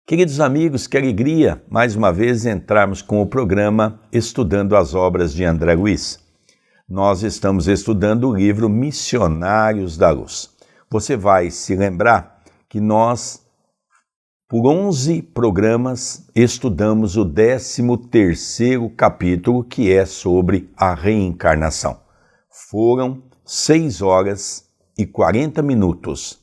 Queridos amigos, que alegria mais uma vez entrarmos com o programa Estudando as Obras de André Luiz. Nós estamos estudando o livro Missionários da Luz. Você vai se lembrar que nós, por 11 programas, estudamos o 13º capítulo, que é sobre a reencarnação. Foram 6 horas e 40 minutos.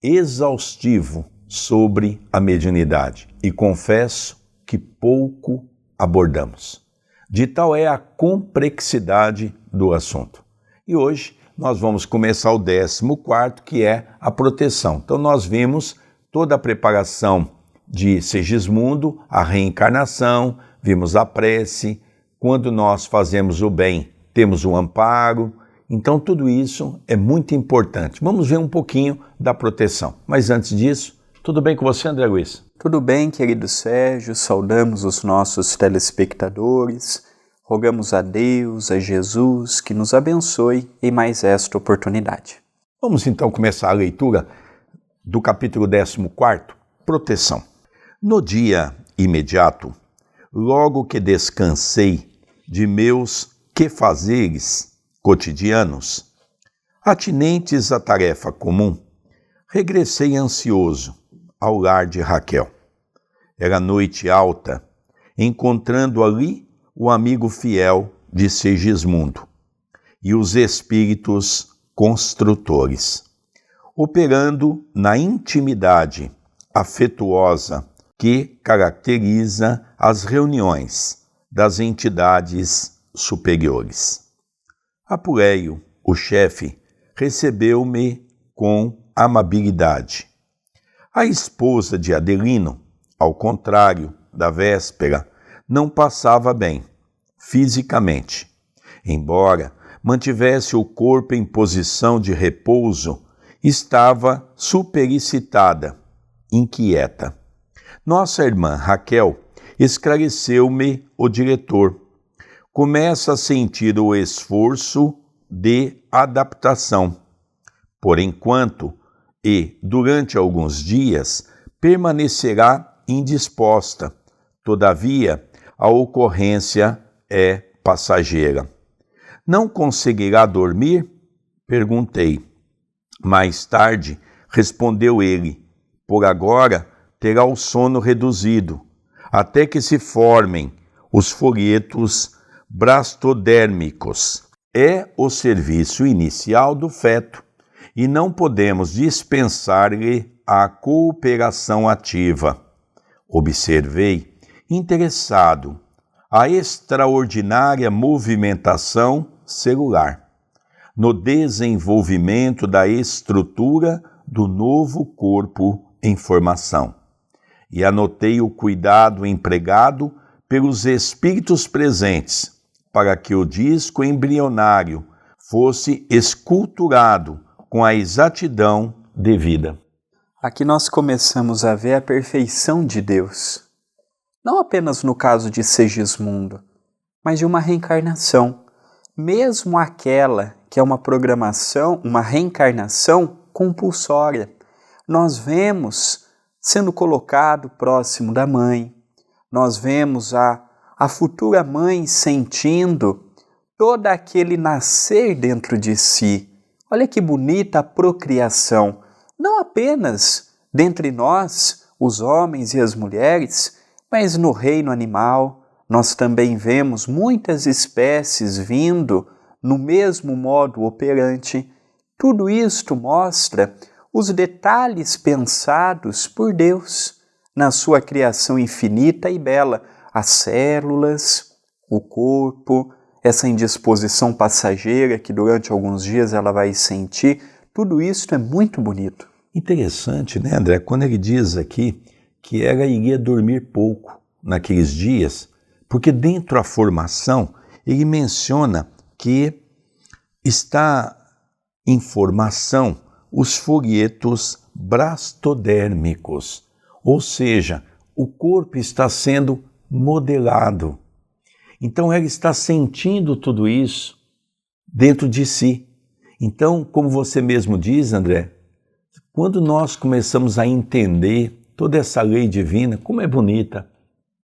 Exaustivo sobre a mediunidade, e confesso que pouco abordamos. De tal é a complexidade do assunto. E hoje nós vamos começar o 14º, que é a proteção. Então nós vimos toda a preparação de Segismundo, a reencarnação, vimos a prece, quando nós fazemos o bem, temos o amparo. Então tudo isso é muito importante. Vamos ver um pouquinho da proteção. Mas antes disso, tudo bem com você, André Luiz? Tudo bem, querido Sérgio, saudamos os nossos telespectadores, rogamos a Deus, a Jesus, que nos abençoe em mais esta oportunidade. Vamos então começar a leitura do capítulo 14º, Proteção. No dia imediato, logo que descansei de meus quefazeres cotidianos, atinentes à tarefa comum, regressei ansioso ao lar de Raquel. Era noite alta, encontrando ali o amigo fiel de Segismundo e os espíritos construtores, operando na intimidade afetuosa que caracteriza as reuniões das entidades superiores. Apuleio, o chefe, recebeu-me com amabilidade. A esposa de Adelino, ao contrário da véspera, não passava bem, fisicamente. Embora mantivesse o corpo em posição de repouso, estava superexcitada, inquieta. Nossa irmã Raquel esclareceu-me o diretor. Começa a sentir o esforço de adaptação. Por enquanto, e, durante alguns dias, permanecerá indisposta. Todavia, a ocorrência é passageira. Não conseguirá dormir? Perguntei. Mais tarde, respondeu ele, por agora terá o sono reduzido, até que se formem os folhetos brastodérmicos. É o serviço inicial do feto, e não podemos dispensar-lhe a cooperação ativa. Observei, interessado, a extraordinária movimentação celular no desenvolvimento da estrutura do novo corpo em formação. E anotei o cuidado empregado pelos espíritos presentes para que o disco embrionário fosse esculturado com a exatidão devida. Aqui nós começamos a ver a perfeição de Deus, não apenas no caso de Segismundo, mas de uma reencarnação, mesmo aquela que é uma programação, uma reencarnação compulsória. Nós vemos sendo colocado próximo da mãe, nós vemos a futura mãe sentindo todo aquele nascer dentro de si. Olha que bonita a procriação, não apenas dentre nós, os homens e as mulheres, mas no reino animal nós também vemos muitas espécies vindo no mesmo modo operante. Tudo isto mostra os detalhes pensados por Deus na sua criação infinita e bela, as células, o corpo, essa indisposição passageira que durante alguns dias ela vai sentir, tudo isso é muito bonito. Interessante, né, André? Quando ele diz aqui que ela iria dormir pouco naqueles dias, porque dentro da formação ele menciona que está em formação os folhetos brastodérmicos, ou seja, o corpo está sendo modelado. Então ela está sentindo tudo isso dentro de si. Então, como você mesmo diz, André, quando nós começamos a entender toda essa lei divina, como é bonita,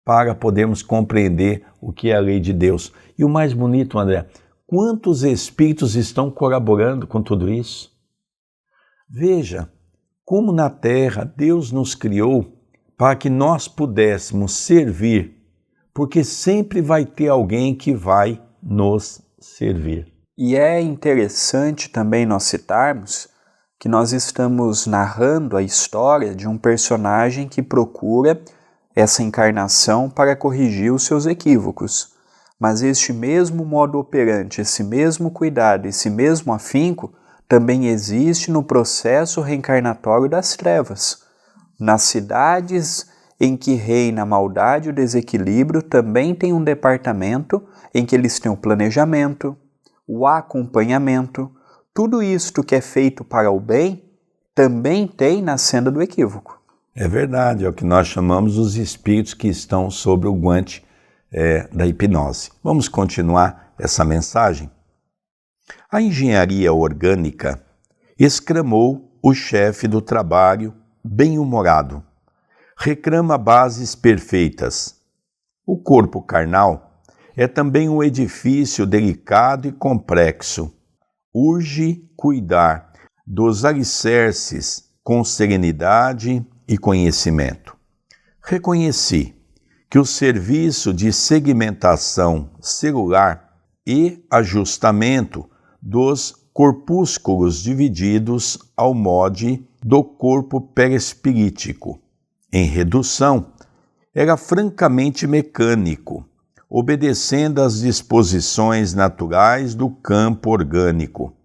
para podermos compreender o que é a lei de Deus. E o mais bonito, André, quantos espíritos estão colaborando com tudo isso? Veja como na Terra Deus nos criou para que nós pudéssemos servir, porque sempre vai ter alguém que vai nos servir. E é interessante também nós citarmos que nós estamos narrando a história de um personagem que procura essa encarnação para corrigir os seus equívocos. Mas este mesmo modo operante, esse mesmo cuidado, esse mesmo afinco, também existe no processo reencarnatório das trevas. Nas cidades em que reina a maldade e o desequilíbrio, também tem um departamento em que eles têm o planejamento, o acompanhamento, tudo isto que é feito para o bem, também tem na senda do equívoco. É verdade, é o que nós chamamos os espíritos que estão sob o guante da hipnose. Vamos continuar essa mensagem? A engenharia orgânica exclamou o chefe do trabalho, bem-humorado. Reclama bases perfeitas. O corpo carnal é também um edifício delicado e complexo. Urge cuidar dos alicerces com serenidade e conhecimento. Reconheci que o serviço de segmentação celular e ajustamento dos corpúsculos divididos ao mode do corpo perispirítico, em redução, era francamente mecânico, obedecendo às disposições naturais do campo orgânico.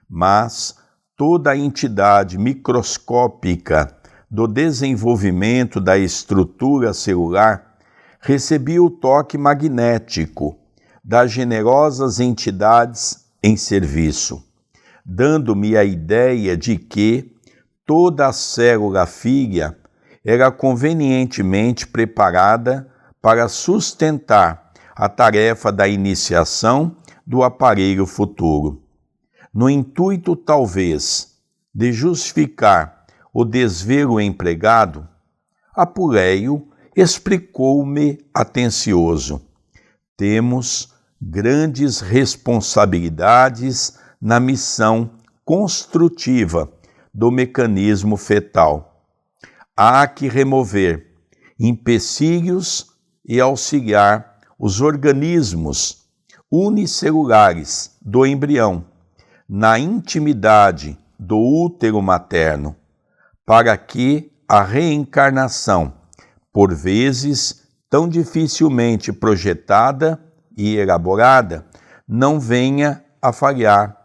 Mas toda a entidade microscópica do desenvolvimento da estrutura celular recebia o toque magnético das generosas entidades em serviço, dando-me a ideia de que toda a célula filha era convenientemente preparada para sustentar a tarefa da iniciação do aparelho futuro. No intuito, talvez, de justificar o desvelo empregado, Apuleio explicou-me atencioso: temos grandes responsabilidades na missão construtiva do mecanismo fetal. Há que remover empecilhos e auxiliar os organismos unicelulares do embrião na intimidade do útero materno, para que a reencarnação, por vezes tão dificilmente projetada e elaborada, não venha a falhar,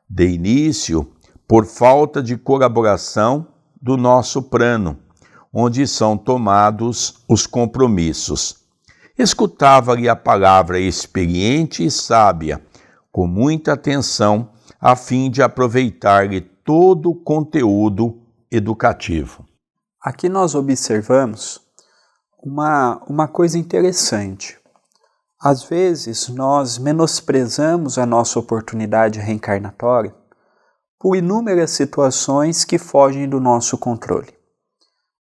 de início, por falta de colaboração do nosso plano, onde são tomados os compromissos. Escutava-lhe a palavra experiente e sábia, com muita atenção, a fim de aproveitar-lhe todo o conteúdo educativo. Aqui nós observamos uma coisa interessante. Às vezes nós menosprezamos a nossa oportunidade reencarnatória por inúmeras situações que fogem do nosso controle.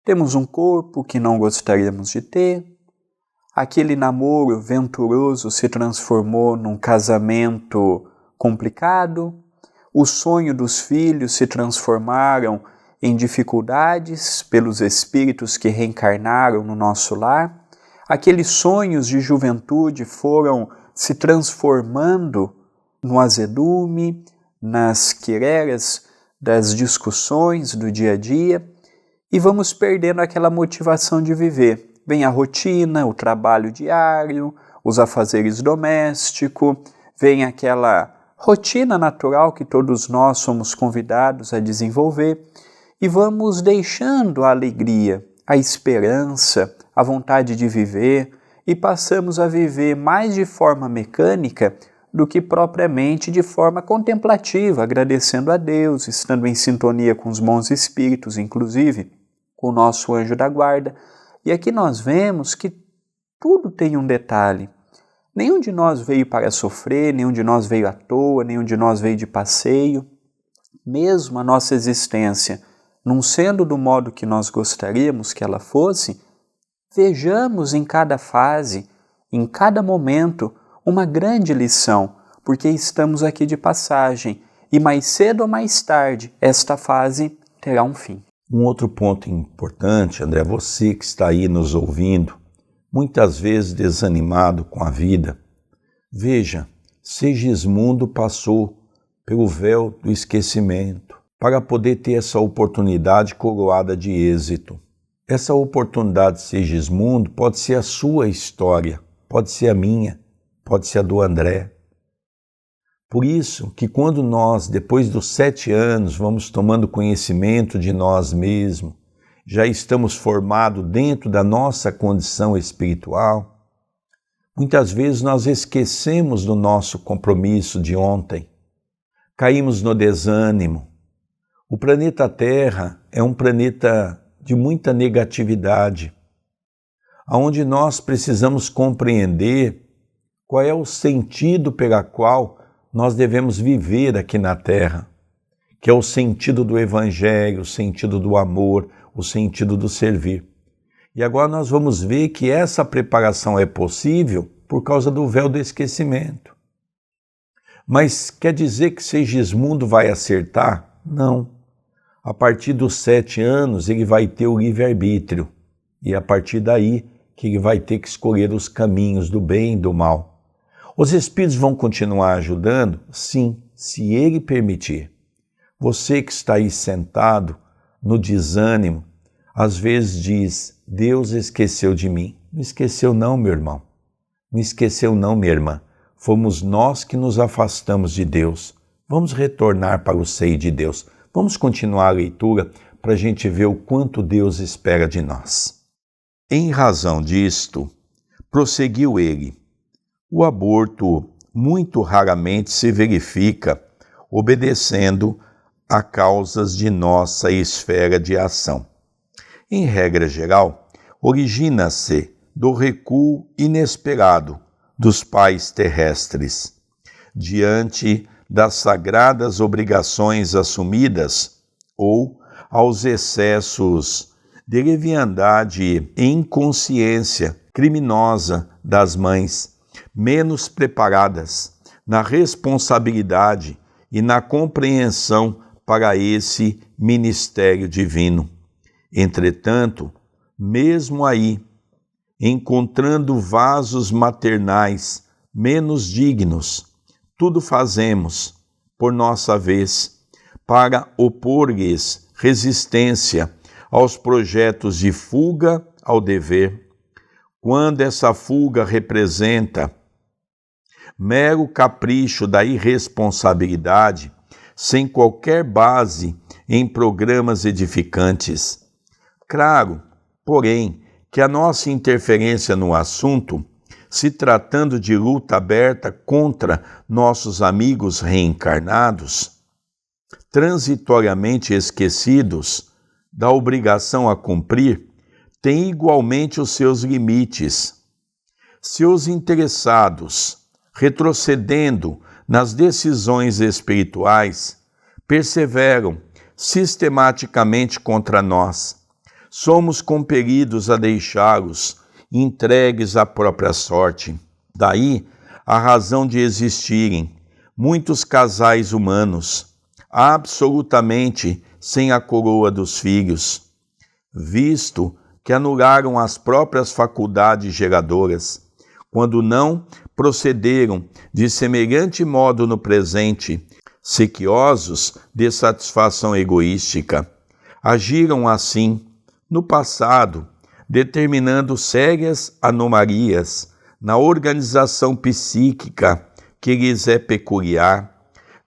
Temos um corpo que não gostaríamos de ter, aquele namoro venturoso se transformou num casamento complicado, o sonho dos filhos se transformaram em dificuldades pelos espíritos que reencarnaram no nosso lar, aqueles sonhos de juventude foram se transformando no azedume, nas quireras das discussões do dia a dia, e vamos perdendo aquela motivação de viver. Vem a rotina, o trabalho diário, os afazeres domésticos, vem aquela rotina natural que todos nós somos convidados a desenvolver, e vamos deixando a alegria, a esperança, a vontade de viver, e passamos a viver mais de forma mecânica do que propriamente de forma contemplativa, agradecendo a Deus, estando em sintonia com os bons espíritos, inclusive com o nosso anjo da guarda. E aqui nós vemos que tudo tem um detalhe. Nenhum de nós veio para sofrer, nenhum de nós veio à toa, nenhum de nós veio de passeio. Mesmo a nossa existência não sendo do modo que nós gostaríamos que ela fosse, vejamos em cada fase, em cada momento, uma grande lição, porque estamos aqui de passagem e mais cedo ou mais tarde esta fase terá um fim. Um outro ponto importante, André, você que está aí nos ouvindo, muitas vezes desanimado com a vida, veja, Segismundo passou pelo véu do esquecimento para poder ter essa oportunidade coroada de êxito. Essa oportunidade de Segismundo pode ser a sua história, pode ser a minha, pode ser a do André. Por isso que quando nós, depois dos 7 anos, vamos tomando conhecimento de nós mesmos, já estamos formados dentro da nossa condição espiritual, muitas vezes nós esquecemos do nosso compromisso de ontem, caímos no desânimo. O planeta Terra é um planeta de muita negatividade, onde nós precisamos compreender qual é o sentido pela qual nós devemos viver aqui na Terra, que é o sentido do Evangelho, o sentido do amor, o sentido do servir. E agora nós vamos ver que essa preparação é possível por causa do véu do esquecimento. Mas quer dizer que Segismundo vai acertar? Não. A partir dos 7 anos ele vai ter o livre-arbítrio e a partir daí que ele vai ter que escolher os caminhos do bem e do mal. Os espíritos vão continuar ajudando? Sim, se ele permitir. Você que está aí sentado no desânimo, às vezes diz, Deus esqueceu de mim. Não esqueceu não, meu irmão. Não esqueceu não, minha irmã. Fomos nós que nos afastamos de Deus. Vamos retornar para o seio de Deus. Vamos continuar a leitura para a gente ver o quanto Deus espera de nós. Em razão disto, prosseguiu ele, o aborto muito raramente se verifica obedecendo a causas de nossa esfera de ação. Em regra geral, origina-se do recuo inesperado dos pais terrestres, diante das sagradas obrigações assumidas ou aos excessos de leviandade e inconsciência criminosa das mães, menos preparadas na responsabilidade e na compreensão para esse ministério divino. Entretanto, mesmo aí, encontrando vasos maternais menos dignos, tudo fazemos, por nossa vez, para opor-lhes resistência aos projetos de fuga ao dever, quando essa fuga representa mero capricho da irresponsabilidade, sem qualquer base em programas edificantes. Claro, porém, que a nossa interferência no assunto, se tratando de luta aberta contra nossos amigos reencarnados, transitoriamente esquecidos da obrigação a cumprir, tem igualmente os seus limites. Se os interessados, retrocedendo nas decisões espirituais, perseveram sistematicamente contra nós, somos compelidos a deixá-los entregues à própria sorte. Daí a razão de existirem muitos casais humanos, absolutamente sem a coroa dos filhos, visto que anularam as próprias faculdades geradoras, quando não procederam de semelhante modo no presente, sequiosos de satisfação egoística. Agiram assim no passado, determinando sérias anomalias na organização psíquica que lhes é peculiar.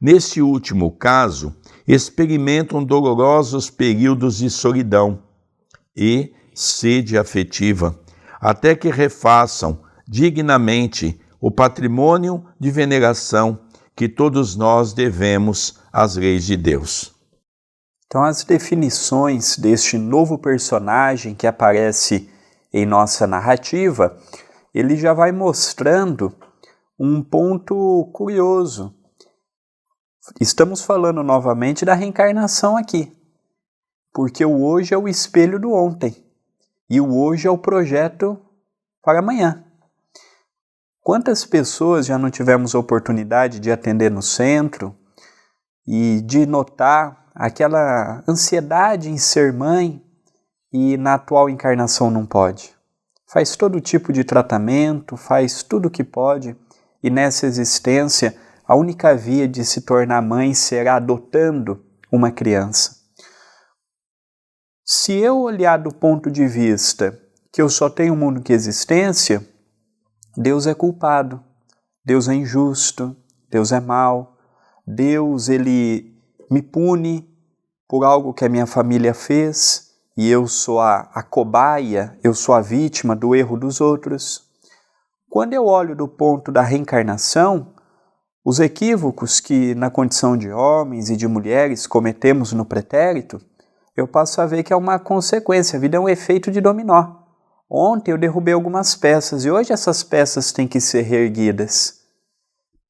Neste último caso, experimentam dolorosos períodos de solidão e sede afetiva, até que refaçam dignamente o patrimônio de veneração que todos nós devemos às leis de Deus. Então, as definições deste novo personagem que aparece em nossa narrativa, ele já vai mostrando um ponto curioso. Estamos falando novamente da reencarnação aqui. porque o hoje é o espelho do ontem e o hoje é o projeto para amanhã. Quantas pessoas já não tivemos a oportunidade de atender no centro e de notar aquela ansiedade em ser mãe e na atual encarnação não pode? Faz todo tipo de tratamento, faz tudo o que pode e nessa existência a única via de se tornar mãe será adotando uma criança. Se eu olhar do ponto de vista que eu só tenho uma única existência, Deus é culpado, Deus é injusto, Deus é mau, Deus ele me pune por algo que a minha família fez e eu sou a cobaia, eu sou a vítima do erro dos outros. Quando eu olho do ponto da reencarnação, os equívocos que na condição de homens e de mulheres cometemos no pretérito, eu passo a ver que é uma consequência, a vida é um efeito de dominó. Ontem eu derrubei algumas peças e hoje essas peças têm que ser reerguidas.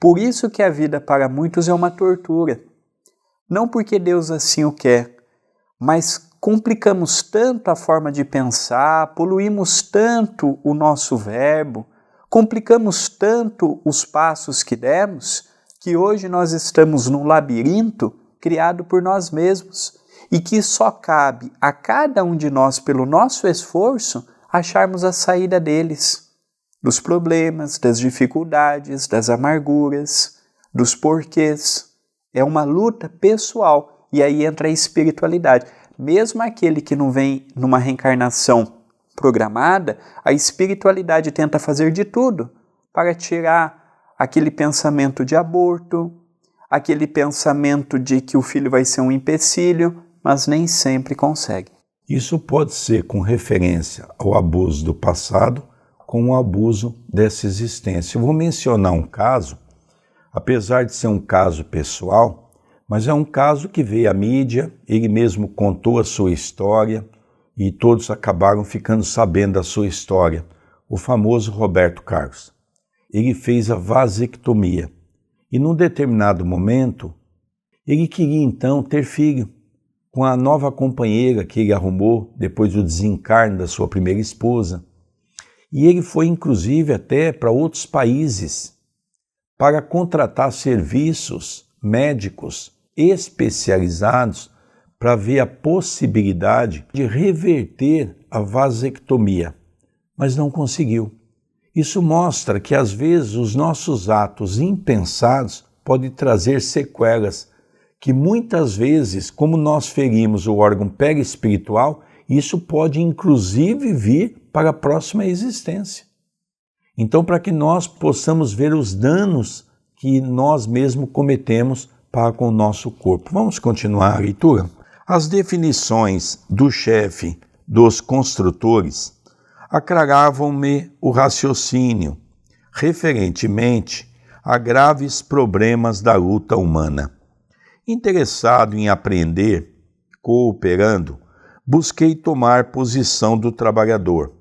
Por isso que a vida para muitos é uma tortura. Não porque Deus assim o quer, mas complicamos tanto a forma de pensar, poluímos tanto o nosso verbo, complicamos tanto os passos que demos, que hoje nós estamos num labirinto criado por nós mesmos e que só cabe a cada um de nós, pelo nosso esforço, acharmos a saída deles, dos problemas, das dificuldades, das amarguras, dos porquês. É uma luta pessoal e aí entra a espiritualidade. Mesmo aquele que não vem numa reencarnação programada, a espiritualidade tenta fazer de tudo para tirar aquele pensamento de aborto, aquele pensamento de que o filho vai ser um empecilho, mas nem sempre consegue. Isso pode ser com referência ao abuso do passado, com o abuso dessa existência. Eu vou mencionar um caso, apesar de ser um caso pessoal, mas é um caso que veio à mídia, ele mesmo contou a sua história e todos acabaram ficando sabendo da sua história. O famoso Roberto Carlos. Ele fez a vasectomia e num determinado momento ele queria então ter filho com a nova companheira que ele arrumou depois do desencarne da sua primeira esposa. E ele foi inclusive até para outros países para contratar serviços médicos especializados para ver a possibilidade de reverter a vasectomia, mas não conseguiu. Isso mostra que às vezes os nossos atos impensados podem trazer sequelas que muitas vezes, como nós ferimos o órgão perispiritual, isso pode inclusive vir para a próxima existência. Então, para que nós possamos ver os danos que nós mesmos cometemos para com o nosso corpo. Vamos continuar a leitura? As definições do chefe dos construtores aclaravam-me o raciocínio referentemente a graves problemas da luta humana. Interessado em aprender, cooperando, busquei tomar posição do trabalhador,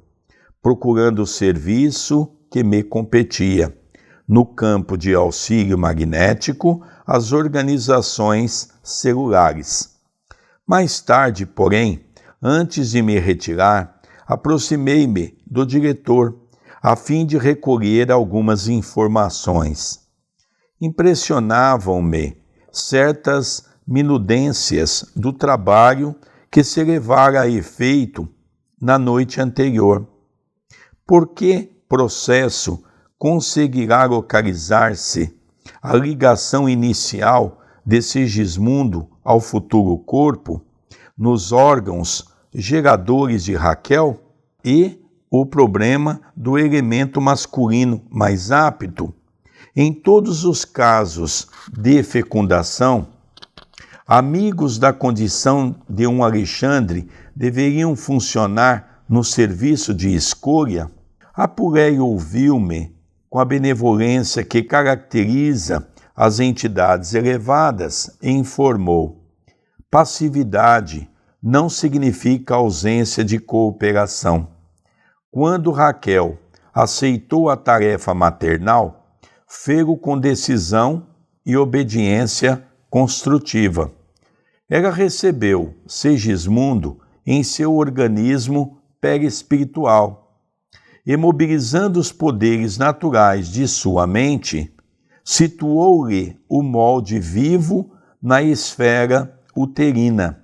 procurando o serviço que me competia, no campo de auxílio magnético às organizações celulares. Mais tarde, porém, antes de me retirar, aproximei-me do diretor, a fim de recolher algumas informações. Impressionavam-me certas minudências do trabalho que se levara a efeito na noite anterior. Por que processo conseguirá localizar-se a ligação inicial de Sigismundo ao futuro corpo, nos órgãos geradores de Raquel e o problema do elemento masculino mais apto? Em todos os casos de fecundação, amigos da condição de um Alexandre deveriam funcionar no serviço de escolha? Apuleio ouviu-me com a benevolência que caracteriza as entidades elevadas e informou: passividade não significa ausência de cooperação. Quando Raquel aceitou a tarefa maternal, fê-lo com decisão e obediência construtiva. Ela recebeu Segismundo em seu organismo perispiritual, e mobilizando os poderes naturais de sua mente, situou-lhe o molde vivo na esfera uterina,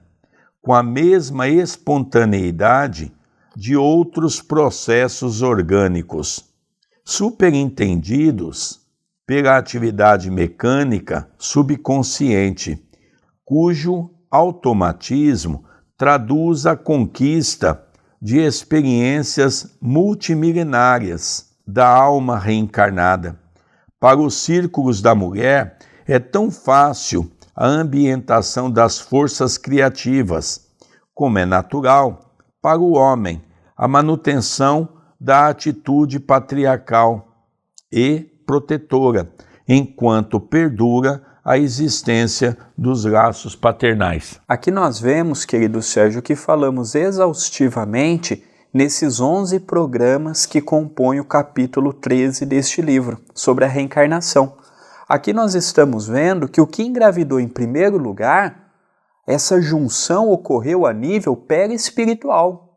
com a mesma espontaneidade de outros processos orgânicos, superintendidos pela atividade mecânica subconsciente, cujo automatismo traduz a conquista de experiências multimilenárias da alma reencarnada. Para os círculos da mulher, é tão fácil a ambientação das forças criativas, como é natural para o homem a manutenção da atitude patriarcal e protetora, enquanto perdura a existência dos laços paternais. Aqui nós vemos, querido Sérgio, que falamos exaustivamente nesses 11 programas que compõem o capítulo 13 deste livro, sobre a reencarnação. Aqui nós estamos vendo que o que engravidou em primeiro lugar, essa junção ocorreu a nível perispiritual.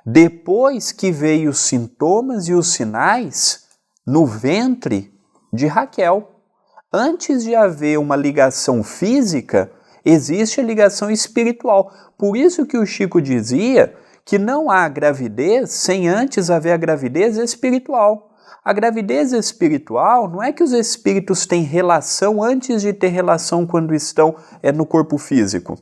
Depois que veio os sintomas e os sinais no ventre de Raquel. Antes de haver uma ligação física, existe a ligação espiritual. Por isso que o Chico dizia que não há gravidez sem antes haver a gravidez espiritual. A gravidez espiritual não é que os espíritos têm relação antes de ter relação quando estão no corpo físico.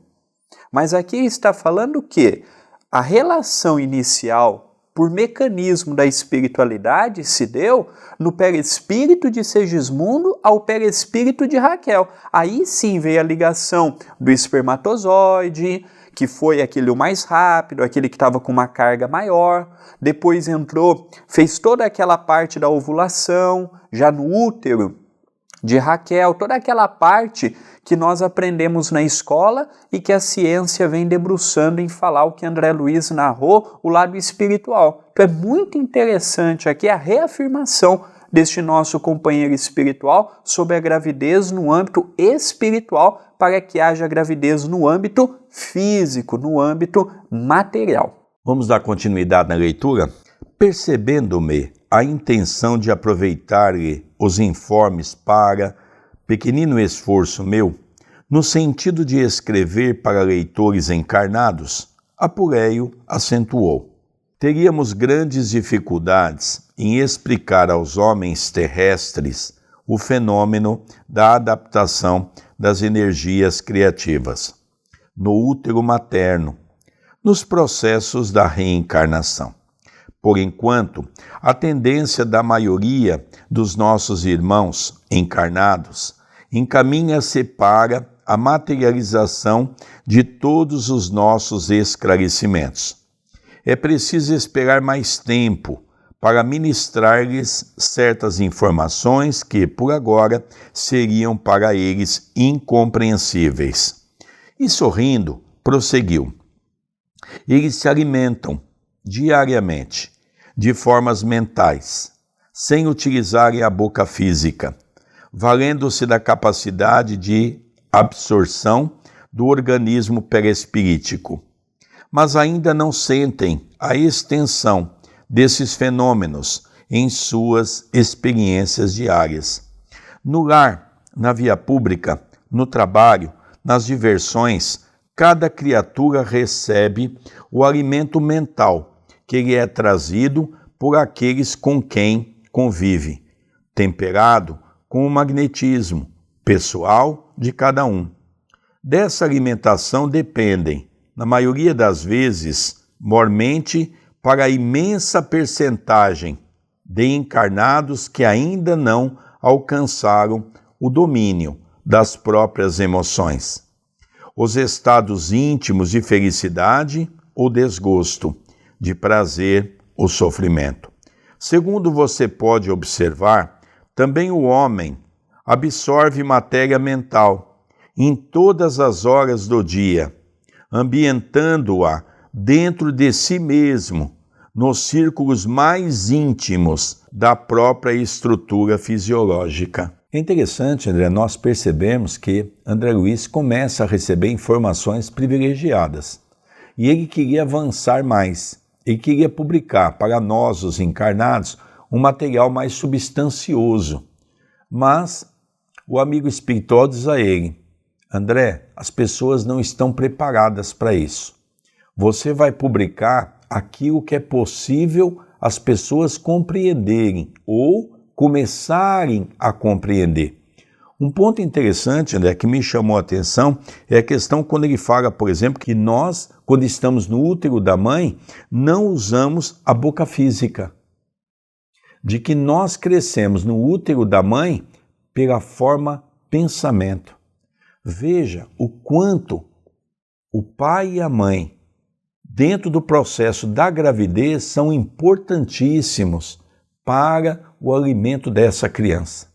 Mas aqui está falando que a relação inicial, por mecanismo da espiritualidade, se deu no perispírito de Segismundo ao perispírito de Raquel. Aí sim veio a ligação do espermatozoide, que foi aquele o mais rápido, aquele que estava com uma carga maior. Depois entrou, fez toda aquela parte da ovulação, já no útero de Raquel, toda aquela parte que nós aprendemos na escola e que a ciência vem debruçando em falar o que André Luiz narrou, o lado espiritual. Então é muito interessante aqui a reafirmação deste nosso companheiro espiritual sobre a gravidez no âmbito espiritual para que haja gravidez no âmbito físico, no âmbito material. Vamos dar continuidade na leitura? Percebendo-me a intenção de aproveitar-lhe os informes para pequenino esforço meu, no sentido de escrever para leitores encarnados, Apuleio acentuou: teríamos grandes dificuldades em explicar aos homens terrestres o fenômeno da adaptação das energias criativas no útero materno, nos processos da reencarnação. Por enquanto, a tendência da maioria dos nossos irmãos encarnados encaminha-se para a materialização de todos os nossos esclarecimentos. É preciso esperar mais tempo para ministrar-lhes certas informações que, por agora, seriam para eles incompreensíveis. E sorrindo, prosseguiu: eles se alimentam diariamente, de formas mentais, sem utilizarem a boca física, valendo-se da capacidade de absorção do organismo perispirítico, mas ainda não sentem a extensão desses fenômenos em suas experiências diárias. No lar, na via pública, no trabalho, nas diversões, cada criatura recebe o alimento mental que lhe é trazido por aqueles com quem convive, temperado com o magnetismo pessoal de cada um. Dessa alimentação dependem, na maioria das vezes, mormente para a imensa percentagem de encarnados que ainda não alcançaram o domínio das próprias emoções, os estados íntimos de felicidade ou desgosto, de prazer ou sofrimento. Segundo você pode observar, também o homem absorve matéria mental em todas as horas do dia, ambientando-a dentro de si mesmo, nos círculos mais íntimos da própria estrutura fisiológica. É interessante, André, nós percebemos que André Luiz começa a receber informações privilegiadas e ele queria avançar mais. Ele queria publicar para nós, os encarnados, um material mais substancioso. Mas o amigo espiritual diz a ele: André, as pessoas não estão preparadas para isso. Você vai publicar aquilo que é possível as pessoas compreenderem ou começarem a compreender. Um ponto interessante, André, que me chamou a atenção é a questão quando ele fala, por exemplo, que nós, quando estamos no útero da mãe, não usamos a boca física. De que nós crescemos no útero da mãe pela forma pensamento. Veja o quanto o pai e a mãe, dentro do processo da gravidez, são importantíssimos para o alimento dessa criança.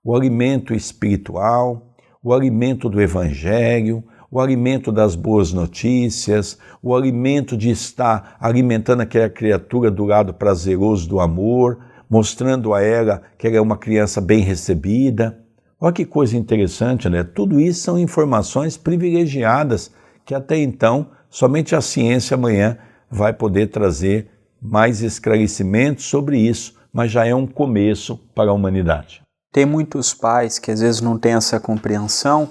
O alimento espiritual, o alimento do evangelho, o alimento das boas notícias, o alimento de estar alimentando aquela criatura do lado prazeroso do amor, mostrando a ela que ela é uma criança bem recebida. Olha que coisa interessante, né? Tudo isso são informações privilegiadas que até então somente a ciência amanhã vai poder trazer mais esclarecimentos sobre isso, mas já é um começo para a humanidade. Tem muitos pais que às vezes não têm essa compreensão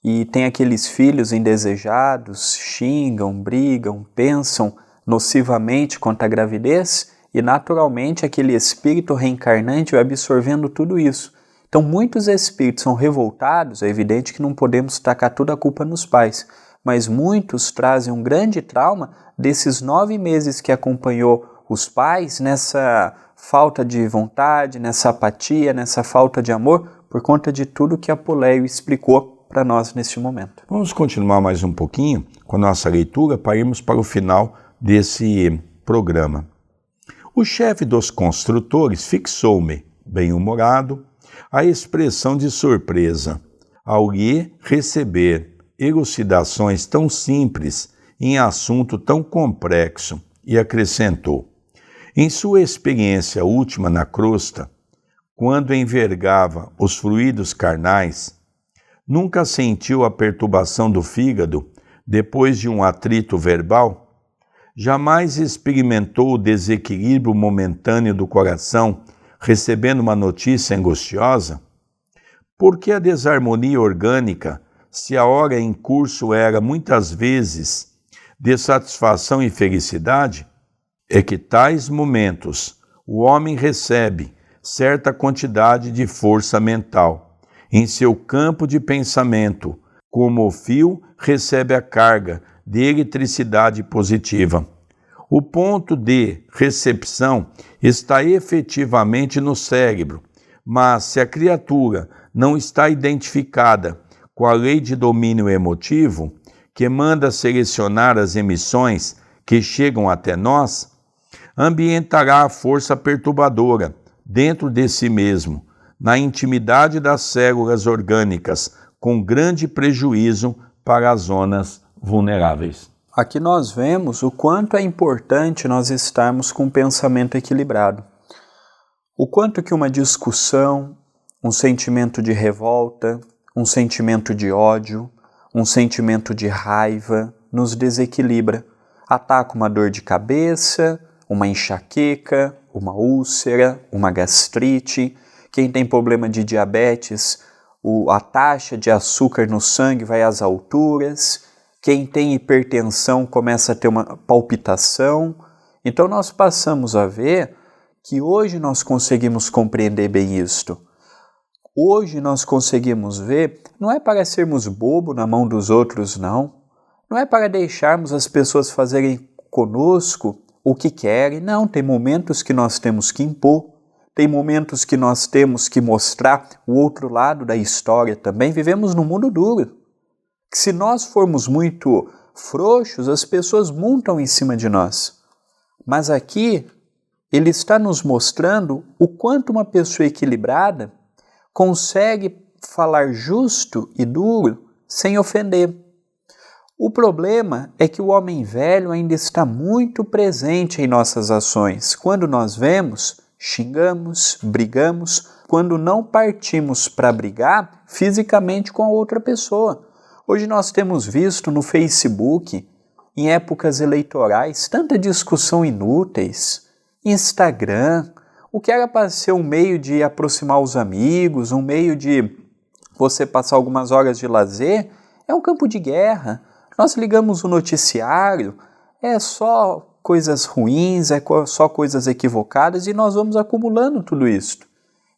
e tem aqueles filhos indesejados, xingam, brigam, pensam nocivamente contra a gravidez e naturalmente aquele espírito reencarnante vai absorvendo tudo isso. Então muitos espíritos são revoltados, é evidente que não podemos tacar toda a culpa nos pais, mas muitos trazem um grande trauma desses 9 meses que acompanhou os pais nessa falta de vontade, nessa apatia, nessa falta de amor, por conta de tudo que Apuleio explicou para nós neste momento. Vamos continuar mais um pouquinho com a nossa leitura para irmos para o final desse programa. O chefe dos construtores fixou-me, bem-humorado, a expressão de surpresa ao lhe receber elucidações tão simples em assunto tão complexo e acrescentou: em sua experiência última na crosta, quando envergava os fluidos carnais, nunca sentiu a perturbação do fígado depois de um atrito verbal? Jamais experimentou o desequilíbrio momentâneo do coração recebendo uma notícia angustiosa? Por que a desarmonia orgânica, se a hora em curso era muitas vezes de satisfação e felicidade? É que tais momentos o homem recebe certa quantidade de força mental em seu campo de pensamento, como o fio recebe a carga de eletricidade positiva. O ponto de recepção está efetivamente no cérebro, mas se a criatura não está identificada com a lei de domínio emotivo, que manda selecionar as emissões que chegam até nós, ambientará a força perturbadora dentro de si mesmo, na intimidade das células orgânicas, com grande prejuízo para as zonas vulneráveis. Aqui nós vemos o quanto é importante nós estarmos com um pensamento equilibrado. O quanto que uma discussão, um sentimento de revolta, um sentimento de ódio, um sentimento de raiva nos desequilibra. Ataca uma dor de cabeça, uma enxaqueca, uma úlcera, uma gastrite. Quem tem problema de diabetes, a taxa de açúcar no sangue vai às alturas. Quem tem hipertensão começa a ter uma palpitação. Então nós passamos a ver que hoje nós conseguimos compreender bem isto. Hoje nós conseguimos ver, não é para sermos bobo na mão dos outros, não. Não é para deixarmos as pessoas fazerem conosco o que querem. Não, tem momentos que nós temos que impor. Tem momentos que nós temos que mostrar o outro lado da história também. Vivemos num mundo duro. Que se nós formos muito frouxos, as pessoas montam em cima de nós. Mas aqui, ele está nos mostrando o quanto uma pessoa equilibrada consegue falar justo e duro sem ofender. O problema é que o homem velho ainda está muito presente em nossas ações. Quando nós vemos xingamos, brigamos, quando não partimos para brigar fisicamente com a outra pessoa. Hoje nós temos visto no Facebook, em épocas eleitorais, tanta discussão inúteis, Instagram, o que era para ser um meio de aproximar os amigos, um meio de você passar algumas horas de lazer, é um campo de guerra. Nós ligamos o noticiário, é só coisas ruins, é só coisas equivocadas e nós vamos acumulando tudo isso.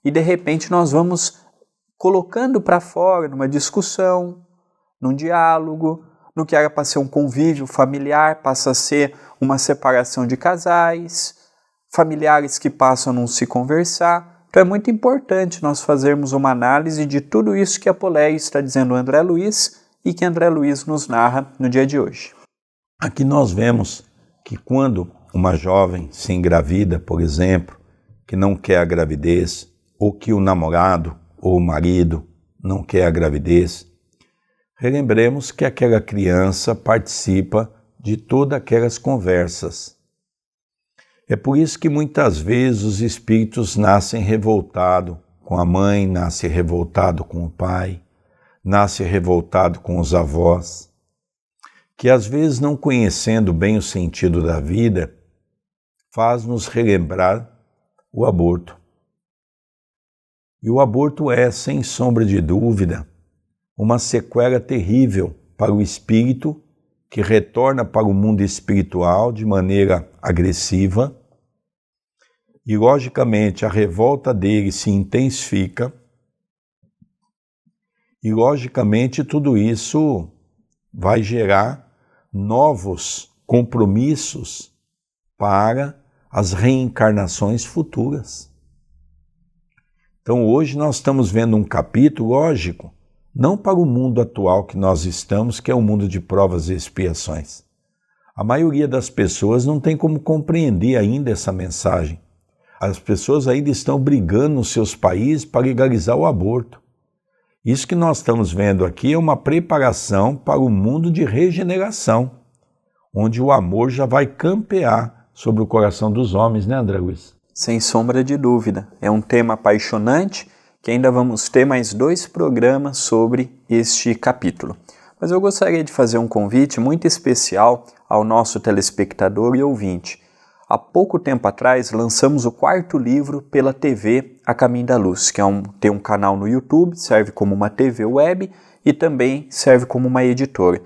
E de repente nós vamos colocando para fora numa discussão, num diálogo, no que era para ser um convívio familiar, passa a ser uma separação de casais, familiares que passam a não se conversar. Então é muito importante nós fazermos uma análise de tudo isso que Apoleia está dizendo ao André Luiz e que André Luiz nos narra no dia de hoje. Aqui nós vemos que quando uma jovem se engravida, por exemplo, que não quer a gravidez, ou que o namorado ou o marido não quer a gravidez, relembremos que aquela criança participa de todas aquelas conversas. É por isso que muitas vezes os espíritos nascem revoltados com a mãe, nascem revoltados com o pai, nascem revoltados com os avós, que às vezes não conhecendo bem o sentido da vida, faz-nos relembrar o aborto. E o aborto é, sem sombra de dúvida, uma sequela terrível para o espírito que retorna para o mundo espiritual de maneira agressiva e, logicamente, a revolta dele se intensifica e, logicamente, tudo isso vai gerar novos compromissos para as reencarnações futuras. Então, hoje nós estamos vendo um capítulo, lógico, não para o mundo atual que nós estamos, que é um mundo de provas e expiações. A maioria das pessoas não tem como compreender ainda essa mensagem. As pessoas ainda estão brigando nos seus países para legalizar o aborto. Isso que nós estamos vendo aqui é uma preparação para o mundo de regeneração, onde o amor já vai campear sobre o coração dos homens, né, André Luiz? Sem sombra de dúvida. É um tema apaixonante que ainda vamos ter mais 2 programas sobre este capítulo. Mas eu gostaria de fazer um convite muito especial ao nosso telespectador e ouvinte. Há pouco tempo atrás lançamos o 4º livro pela TV A Caminho da Luz, que tem um canal no YouTube, serve como uma TV web e também serve como uma editora.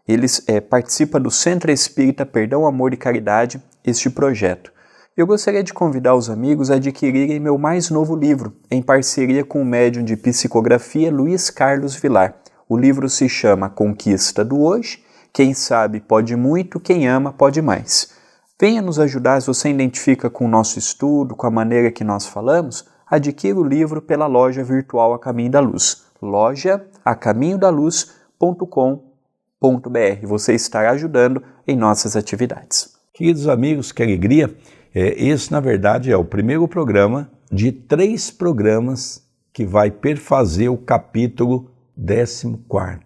Eles participam do Centro Espírita Perdão, Amor e Caridade, este projeto. Eu gostaria de convidar os amigos a adquirirem meu mais novo livro, em parceria com o médium de psicografia Luiz Carlos Vilar. O livro se chama Conquista do Hoje, Quem sabe pode muito, quem ama pode mais. Venha nos ajudar se você identifica com o nosso estudo, com a maneira que nós falamos, adquira o livro pela loja virtual A Caminho da Luz, loja-acaminhodaluz.com.br. Você estará ajudando em nossas atividades. Queridos amigos, que alegria! Esse, na verdade, é o primeiro programa de 3 programas que vai perfazer o capítulo 14º,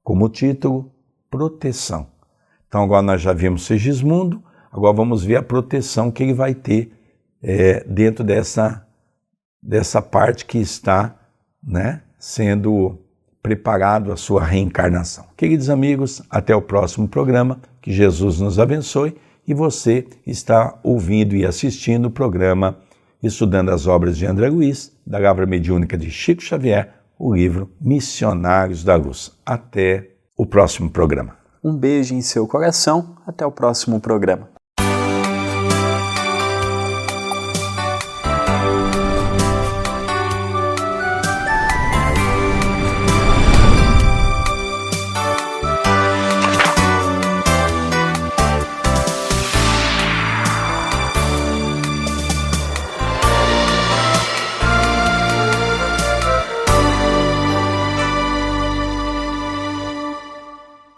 como título, Proteção. Então, agora nós já vimos Segismundo, agora vamos ver a proteção que ele vai ter dentro dessa parte que está, né, sendo preparado a sua reencarnação. Queridos amigos, até o próximo programa, que Jesus nos abençoe. E você está ouvindo e assistindo o programa Estudando as Obras de André Luiz, da Lavra Mediúnica de Chico Xavier, o livro Missionários da Luz. Até o próximo programa. Um beijo em seu coração, até o próximo programa.